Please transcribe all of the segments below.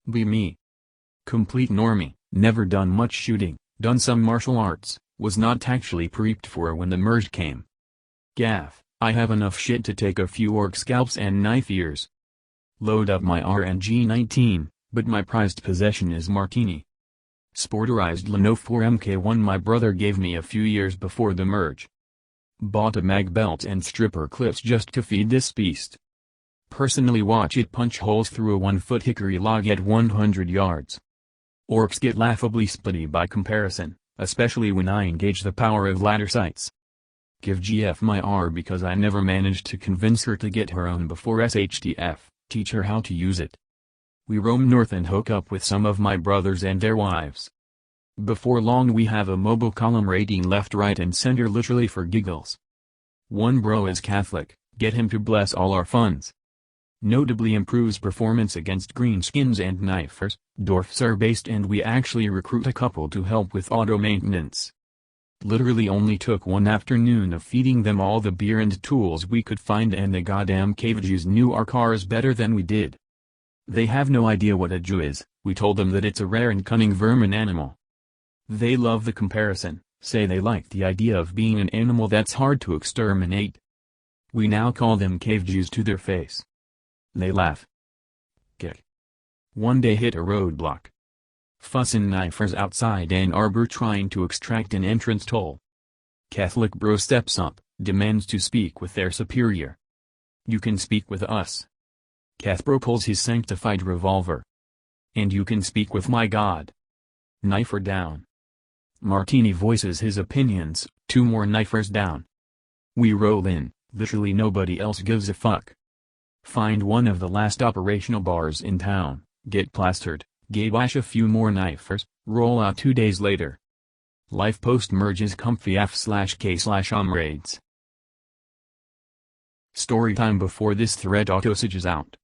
Be me. Complete normie, never done much shooting, done some martial arts, was not actually prepped for when the merge came. Gaff, I have enough shit to take a few orc scalps and knife ears. Load up my RNG-19, but my prized possession is Martini. Sporterized Leno 4MK1 my brother gave me a few years before the merge. Bought a mag belt and stripper clips just to feed this beast. Personally watch it punch holes through a 1-foot hickory log at 100 yards. Orcs get laughably splitty by comparison, especially when I engage the power of ladder sights. Give GF my R because I never managed to convince her to get her own before SHTF, teach her how to use it. We roam north and hook up with some of my brothers and their wives. Before long we have a mobile column rating left right and center literally for giggles. One bro is Catholic, get him to bless all our funds. Notably improves performance against greenskins and knifers, dwarfs are based and we actually recruit a couple to help with auto maintenance. Literally only took one afternoon of feeding them all the beer and tools we could find and the goddamn cavages knew our cars better than we did. They have no idea what a Jew is, we told them that it's a rare and cunning vermin animal. They love the comparison, say they like the idea of being an animal that's hard to exterminate. We now call them cave Jews to their face. They laugh. Kick. One day hit a roadblock. Fussin' knifers outside Ann Arbor trying to extract an entrance toll. Catholic bro steps up, demands to speak with their superior. You can speak with us. Cathbro pulls his sanctified revolver. And you can speak with my God. Knifer down. Martini voices his opinions, 2 more knifers down. We roll in, literally nobody else gives a fuck. Find one of the last operational bars in town, get plastered, gabash a few more knifers, roll out 2 days later. Life post-merge is comfy f/k/om raids. Storytime before this thread auto-sages out.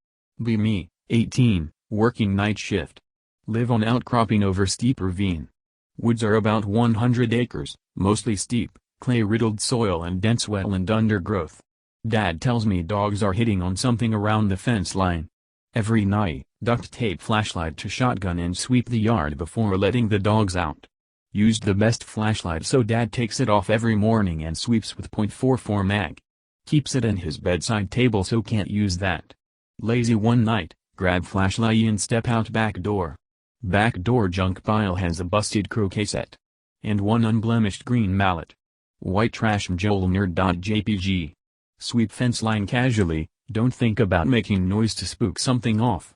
Be me, 18, working night shift. Live on outcropping over steep ravine. Woods are about 100 acres, mostly steep, clay-riddled soil and dense wetland undergrowth. Dad tells me dogs are hitting on something around the fence line. Every night, duct tape flashlight to shotgun and sweep the yard before letting the dogs out. Used the best flashlight so Dad takes it off every morning and sweeps with .44 mag. Keeps it in his bedside table so can't use that. Lazy one night, grab flashlight and step out back door. Back door junk pile has a busted croquet set. And one unblemished green mallet. White trash mjolnir.jpg. Sweep fence line casually, don't think about making noise to spook something off.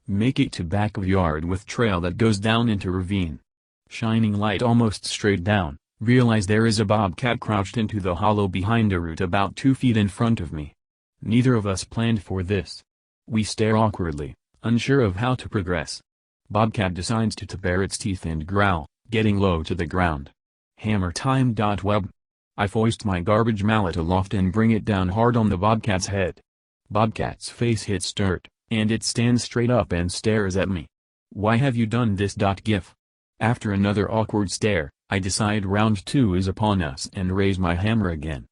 Make it to back of yard with trail that goes down into ravine. Shining light almost straight down, realize there is a bobcat crouched into the hollow behind a root about 2 feet in front of me. Neither of us planned for this. We stare awkwardly, unsure of how to progress. Bobcat decides to bare its teeth and growl, getting low to the ground. Hammer time. Web. I foist my garbage mallet aloft and bring it down hard on the bobcat's head. Bobcat's face hits dirt, and it stands straight up and stares at me. Why have you done this? Gif. After another awkward stare, I decide round 2 is upon us and raise my hammer again.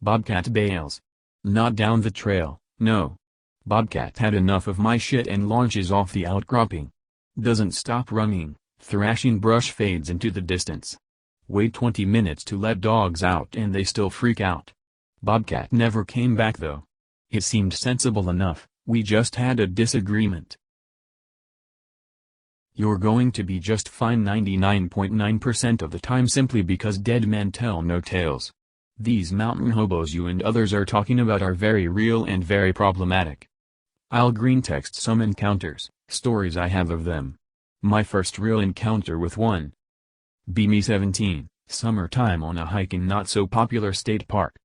Bobcat bails. Not down the trail, no. Bobcat had enough of my shit and launches off the outcropping. Doesn't stop running, thrashing brush fades into the distance. Wait 20 minutes to let dogs out and they still freak out. Bobcat never came back though. It seemed sensible enough, we just had a disagreement. You're going to be just fine 99.9% of the time simply because dead men tell no tales. These mountain hobos you and others are talking about are very real and very problematic. I'll greentext some encounters, stories I have of them. My first real encounter with one. Be me 17, summertime on a hike in not so popular state park.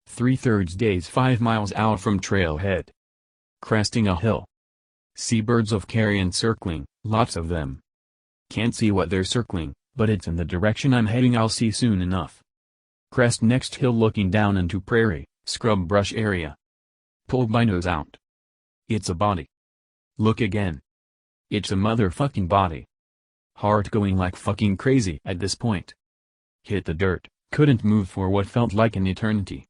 3/3 days 5 miles out from trailhead. Cresting a hill. Seabirds of carrion circling, lots of them. Can't see what they're circling, but it's in the direction I'm heading. I'll see soon enough. Crest next hill looking down into prairie, scrub brush area. Pull binos out. It's a body. Look again. It's a motherfucking body. Heart going like fucking crazy at this point. Hit the dirt, couldn't move for what felt like an eternity.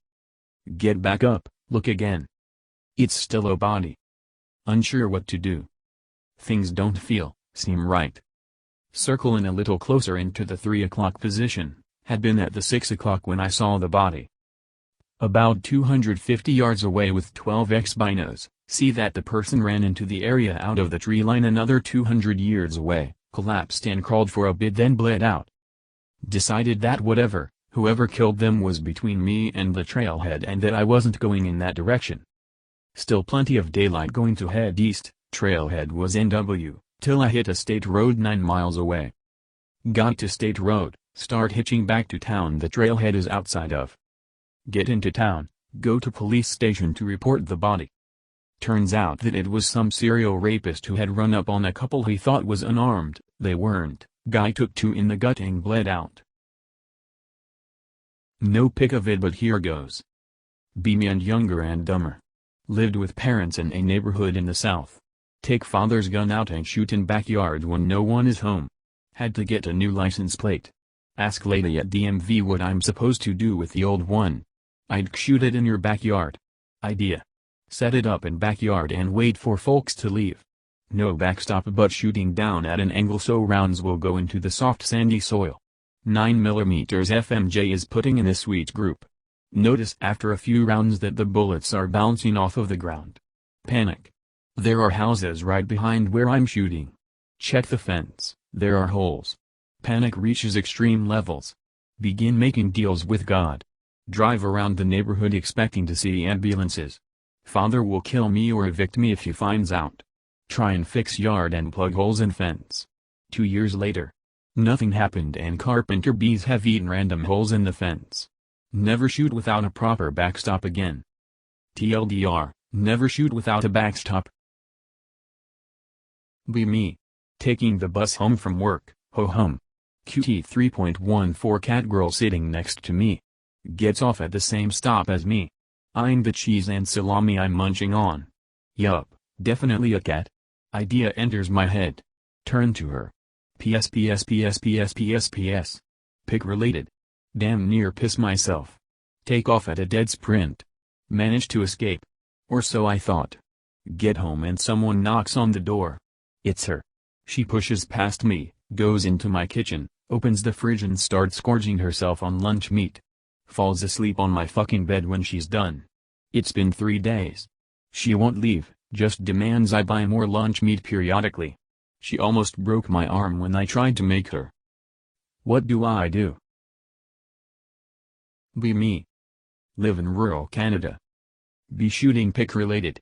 Get back up, look again. It's still a body. Unsure what to do. Things don't seem right. Circle in a little closer into the 3 o'clock position, had been at the 6 o'clock when I saw the body. About 250 yards away with 12x binos, see that the person ran into the area out of the tree line another 200 yards away, collapsed and crawled for a bit then bled out. Decided that whoever killed them was between me and the trailhead and that I wasn't going in that direction. Still plenty of daylight going to head east, trailhead was NW, till I hit a state road 9 miles away. Got to state road, start hitching back to town the trailhead is outside of. Get into town, go to police station to report the body. Turns out that it was some serial rapist who had run up on a couple he thought was unarmed, they weren't, guy took 2 in the gut and bled out. No pic of it but here goes. Be me and younger and dumber. Lived with parents in a neighborhood in the south. Take father's gun out and shoot in backyard when no one is home. Had to get a new license plate. Ask lady at DMV what I'm supposed to do with the old one. I'd shoot it in your backyard. Idea. Set it up in backyard and wait for folks to leave. No backstop but shooting down at an angle so rounds will go into the soft sandy soil. 9mm FMJ is putting in a sweet group. Notice after a few rounds that the bullets are bouncing off of the ground. Panic. There are houses right behind where I'm shooting. Check the fence, there are holes. Panic reaches extreme levels. Begin making deals with God. Drive around the neighborhood expecting to see ambulances. Father will kill me or evict me if he finds out. Try and fix yard and plug holes in fence. 2 years later. Nothing happened and carpenter bees have eaten random holes in the fence. Never shoot without a proper backstop again. TLDR, never shoot without a backstop. Be me. Taking the bus home from work, ho hum. QT 3.14 catgirl sitting next to me. Gets off at the same stop as me. Eyeing the cheese and salami I'm munching on. Yup, definitely a cat. Idea enters my head. Turn to her. PS. Pic related. Damn near piss myself. Take off at a dead sprint. Manage to escape. Or so I thought. Get home and someone knocks on the door. It's her. She pushes past me, goes into my kitchen, opens the fridge and starts gorging herself on lunch meat. Falls asleep on my fucking bed when she's done. It's been 3 days. She won't leave, just demands I buy more lunch meat periodically. She almost broke my arm when I tried to make her. What do I do? Be me. Live in rural Canada. Be shooting pic related.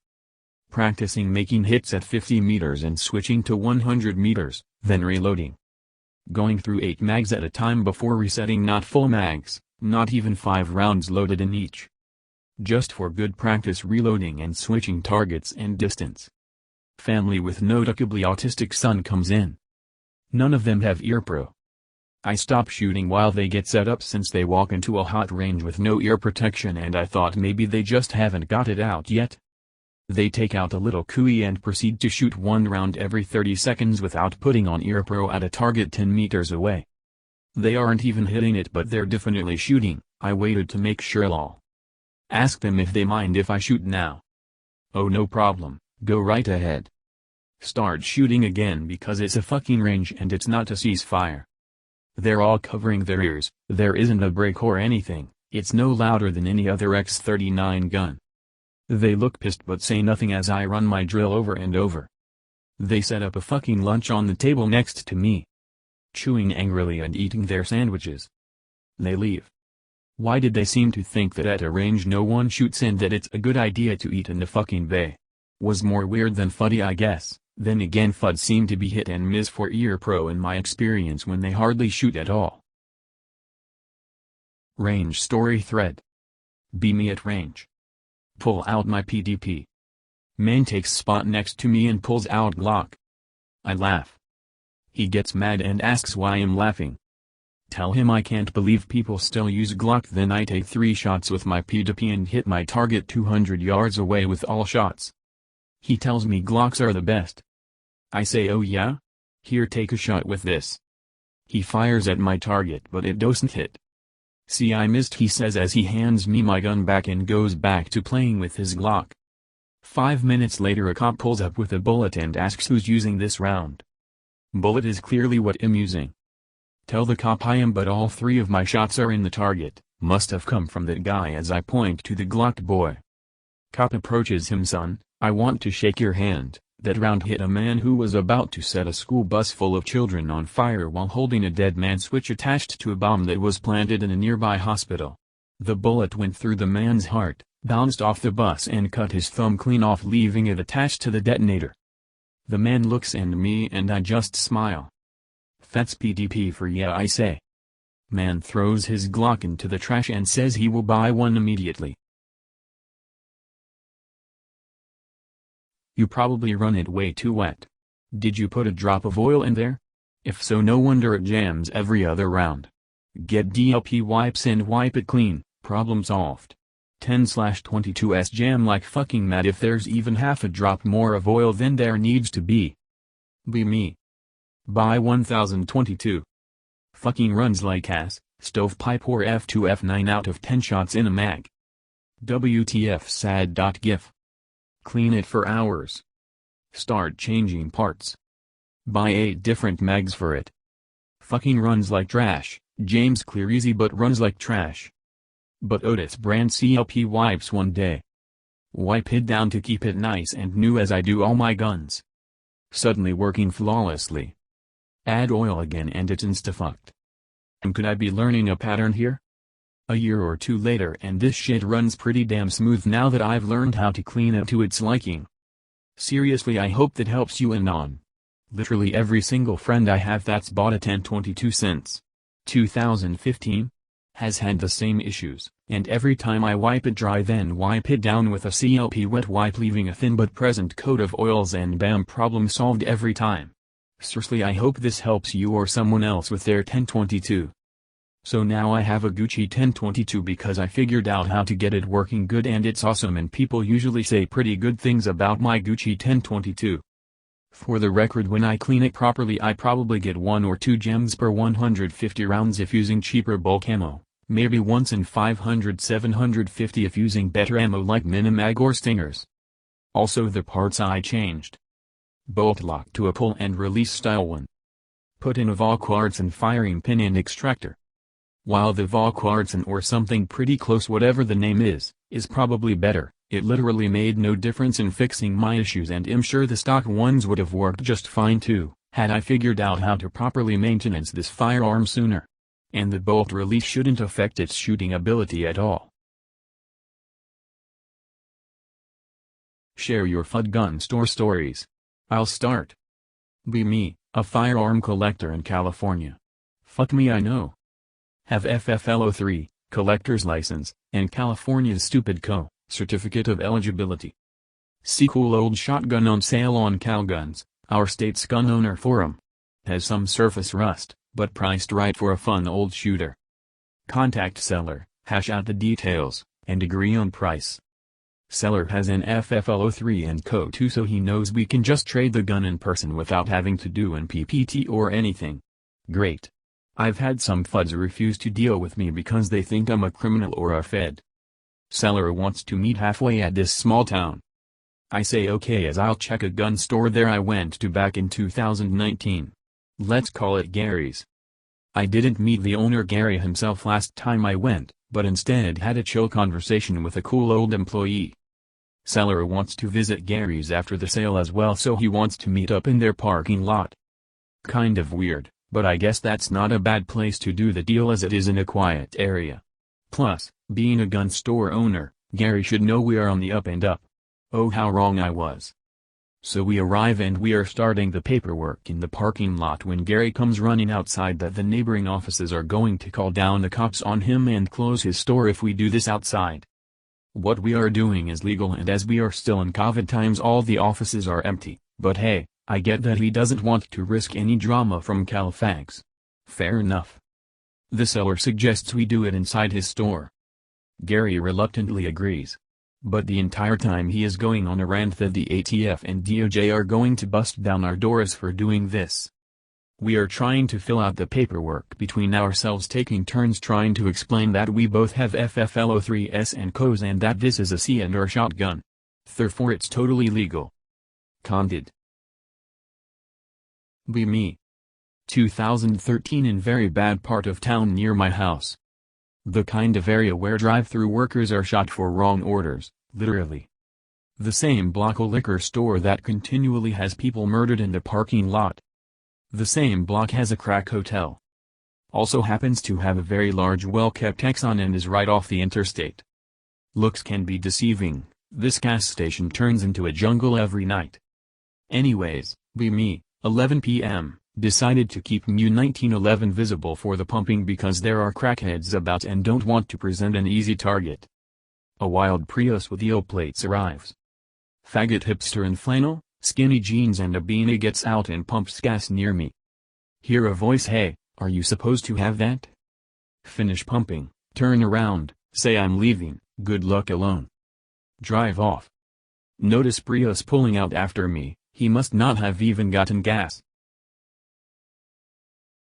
Practicing making hits at 50 meters and switching to 100 meters, then reloading. Going through 8 mags at a time before resetting, not full mags, not even 5 rounds loaded in each. Just for good practice reloading and switching targets and distance. Family with noticeably autistic son comes in. None of them have ear pro. I stop shooting while they get set up since they walk into a hot range with no ear protection and I thought maybe they just haven't got it out yet. They take out a little cooey and proceed to shoot 1 round every 30 seconds without putting on ear pro at a target 10 meters away. They aren't even hitting it but they're definitely shooting. I waited to make sure. Lol. Ask them if they mind if I shoot now. Oh no problem, go right ahead. Start shooting again because it's a fucking range and it's not a ceasefire. They're all covering their ears, there isn't a break or anything, it's no louder than any other X-39 gun. They look pissed but say nothing as I run my drill over and over. They set up a fucking lunch on the table next to me. Chewing angrily and eating their sandwiches. They leave. Why did they seem to think that at a range no one shoots and that it's a good idea to eat in the fucking bay? Was more weird than fuddy I guess. Then again FUD seem to be hit and miss for ear pro in my experience when they hardly shoot at all. Range story thread. Be me at range. Pull out my PDP. Man takes spot next to me and pulls out Glock. I laugh. He gets mad and asks why I'm laughing. Tell him I can't believe people still use Glock. Then I take 3 shots with my PDP and hit my target 200 yards away with all shots. He tells me Glocks are the best. I say oh yeah? Here take a shot with this. He fires at my target but it doesn't hit. See I missed he says as he hands me my gun back and goes back to playing with his Glock. 5 minutes later a cop pulls up with a bullet and asks who's using this round. Bullet is clearly what I'm using. Tell the cop I am, but all 3 of my shots are in the target, must have come from that guy as I point to the Glock boy. Cop approaches him. Son, I want to shake your hand. That round hit a man who was about to set a school bus full of children on fire while holding a dead man switch attached to a bomb that was planted in a nearby hospital. The bullet went through the man's heart, bounced off the bus and cut his thumb clean off, leaving it attached to the detonator. The man looks at me and I just smile. That's PDP for yeah, I say. Man throws his Glock into the trash and says he will buy one immediately. You probably run it way too wet. Did you put a drop of oil in there? If so, no wonder it jams every other round. Get DLP wipes and wipe it clean, problem solved. 10/22s jam like fucking mad if there's even half a drop more of oil than there needs to be. Be me. Buy 1022. Fucking runs like ass, stovepipe or F2 F9 out of 10 shots in a mag. WTF sad.gif. Clean it for hours. Start changing parts. Buy 8 different mags for it. Fucking runs like trash, James Clear easy but runs like trash. But Otis brand CLP wipes one day. Wipe it down to keep it nice and new as I do all my guns. Suddenly working flawlessly. Add oil again and it's insta-fucked. And could I be learning a pattern here? A year or 2 later and this shit runs pretty damn smooth now that I've learned how to clean it to its liking. Seriously, I hope that helps you and on. Literally every single friend I have that's bought a 1022 since 2015 has had the same issues, and every time I wipe it dry then wipe it down with a CLP wet wipe leaving a thin but present coat of oils and bam, problem solved every time. Seriously, I hope this helps you or someone else with their 1022. So now I have a Gucci 1022 because I figured out how to get it working good and it's awesome, and people usually say pretty good things about my Gucci 1022. For the record, when I clean it properly I probably get 1 or 2 gems per 150 rounds if using cheaper bulk ammo, maybe once in 500-750 if using better ammo like Minimag or Stingers. Also the parts I changed. Bolt lock to a pull and release style one. Put in a vol quartz and firing pin and extractor. While the vol quartz or something pretty close, whatever the name is probably better, it literally made no difference in fixing my issues, and I'm sure the stock ones would have worked just fine too, had I figured out how to properly maintenance this firearm sooner. And the bolt release shouldn't affect its shooting ability at all. Share your FUD gun store stories. I'll start. Be me, a firearm collector in California. Fuck me, I know. Have FFL03, collector's license, and California's Stupid Co. certificate of eligibility. See cool old shotgun on sale on CalGuns, our state's gun owner forum. Has some surface rust, but priced right for a fun old shooter. Contact seller, hash out the details, and agree on price. Seller has an FFL03 and Co. too, so he knows we can just trade the gun in person without having to do an PPT or anything. Great. I've had some FUDs refuse to deal with me because they think I'm a criminal or a fed. Seller wants to meet halfway at this small town. I say okay as I'll check a gun store there I went to back in 2019. Let's call it Gary's. I didn't meet the owner Gary himself last time I went, but instead had a chill conversation with a cool old employee. Seller wants to visit Gary's after the sale as well, so he wants to meet up in their parking lot. Kind of weird, but I guess that's not a bad place to do the deal as it is in a quiet area. Plus, being a gun store owner, Gary should know we are on the up and up. Oh, how wrong I was. So we arrive and we are starting the paperwork in the parking lot when Gary comes running outside that the neighboring offices are going to call down the cops on him and close his store if we do this outside. What we are doing is legal, and as we are still in COVID times all the offices are empty, but hey, I get that he doesn't want to risk any drama from Califax. Fair enough. The seller suggests we do it inside his store. Gary reluctantly agrees. But the entire time he is going on a rant that the ATF and DOJ are going to bust down our doors for doing this. We are trying to fill out the paperwork between ourselves, taking turns trying to explain that we both have FFL03s and COs and that this is a C&R shotgun. Therefore it's totally legal. Candid. Be me. 2013 in very bad part of town near my house. The kind of area where drive-through workers are shot for wrong orders, literally. The same block a liquor store that continually has people murdered in the parking lot. The same block has a crack hotel. Also happens to have a very large well-kept Exxon and is right off the interstate. Looks can be deceiving, this gas station turns into a jungle every night. Anyways, be me, 11 p.m., decided to keep Mu 1911 visible for the pumping because there are crackheads about and don't want to present an easy target. A wild Prius with EO plates arrives. Faggot hipster in flannel, skinny jeans and a beanie gets out and pumps gas near me. Hear a voice, "Hey, are you supposed to have that?" Finish pumping, turn around, say I'm leaving, good luck alone. Drive off. Notice Prius pulling out after me, he must not have even gotten gas.